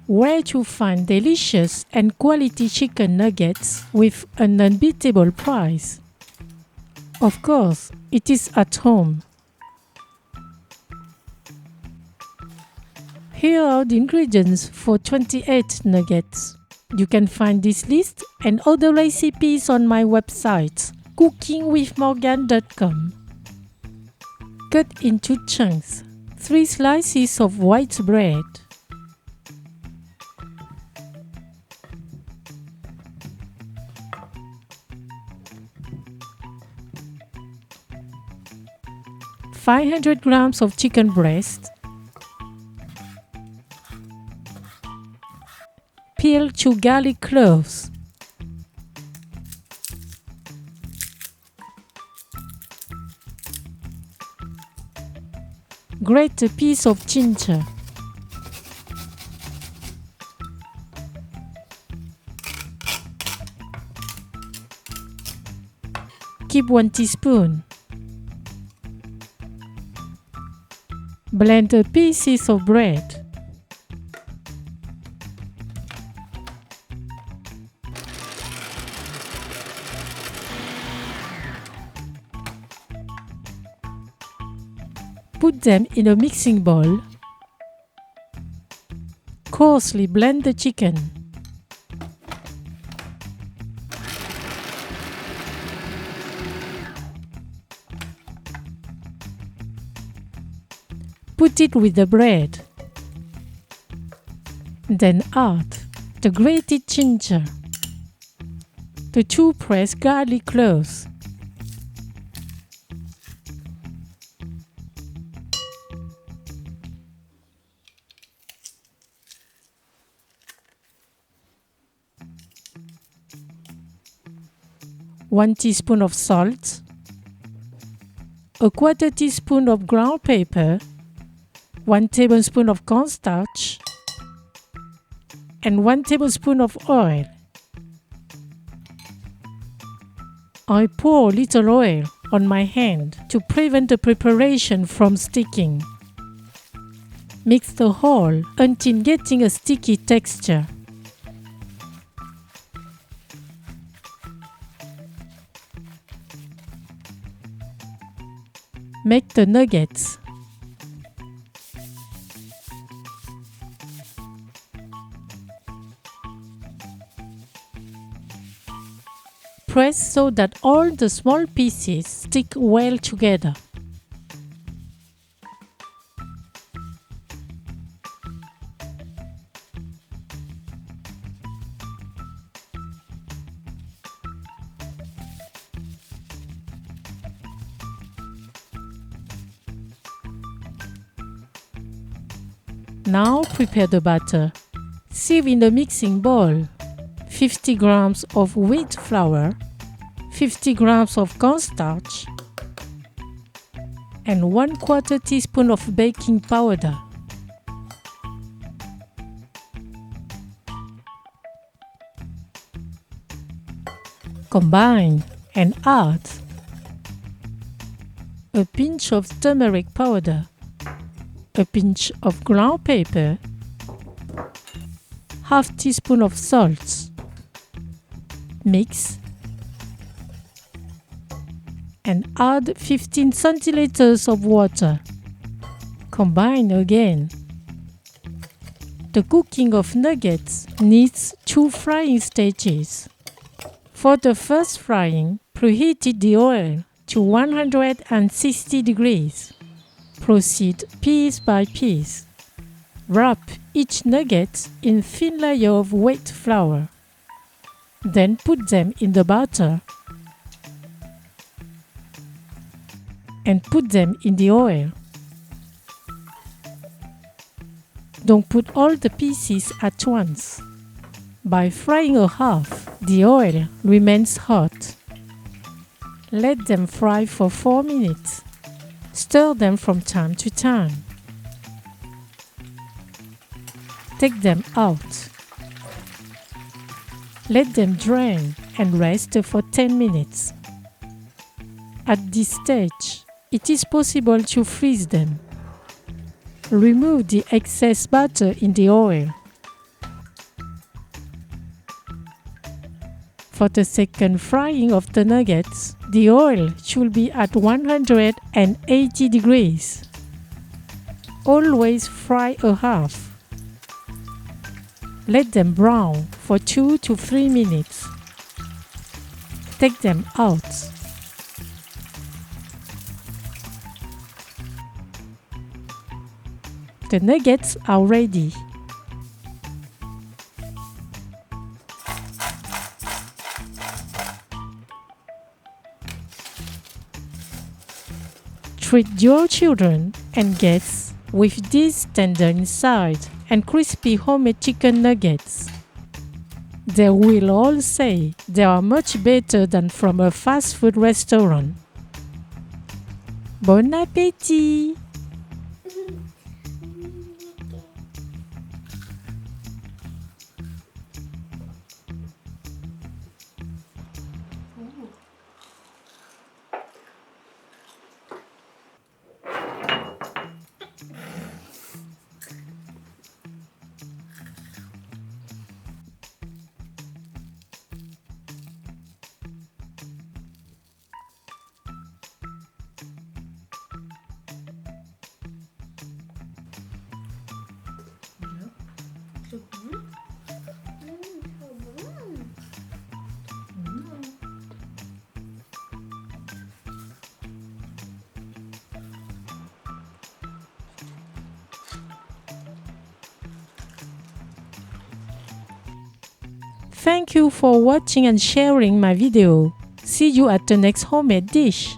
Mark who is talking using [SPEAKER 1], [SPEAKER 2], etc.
[SPEAKER 1] where to find delicious and quality chicken nuggets with an unbeatable price. Of course, it is at home. Here are the ingredients for 28 nuggets. You can find this list and other recipes on my website, cookingwithmorgane.com. Cut into chunks. 3 slices of white bread. (500 grams of chicken breast). Peel 2 garlic cloves. Grate a piece of ginger. Keep 1 teaspoon. Blend the pieces of bread. Put them in a mixing bowl. Coarsely blend the chicken. Put it with the bread. Then add the grated ginger, the 2 pressed garlic cloves, (1 teaspoon of salt, a 1/4 teaspoon of ground pepper, 1 tablespoon of cornstarch, and 1 tablespoon of oil. I pour a little oil on my hand to prevent the preparation from sticking. Mix the whole until getting a sticky texture. Make the nuggets. Press so that all the small pieces stick well together. Now prepare the batter. Sieve in the mixing bowl 50 grams of wheat flour, 50 grams of cornstarch, and 1/4 teaspoon of baking powder. Combine and add a pinch of turmeric powder, a pinch of ground pepper, ½ teaspoon of salt. Mix and add 15 centiliters of water. Combine again. The cooking of nuggets needs 2 frying stages. For the first frying, preheat the oil to 160 degrees. Proceed piece by piece. Wrap each nugget in thin layer of wheat flour. Then put them in the batter and put them in the oil. Don't put all the pieces at once. By frying a half, the oil remains hot. Let them fry for 4 minutes. Stir them from time to time. Take them out. Let them drain and rest for 10 minutes. At this stage, it is possible to freeze them. Remove the excess butter in the oil. For the second frying of the nuggets, the oil should be at 180 degrees. Always fry a half. Let them brown for 2 to 3 minutes. Take them out. The nuggets are ready. Treat your children and guests with these tender inside and crispy homemade chicken nuggets. They will all say they are much better than from a fast food restaurant. Bon appétit! Thank you for watching and sharing my video. See you at the next homemade dish.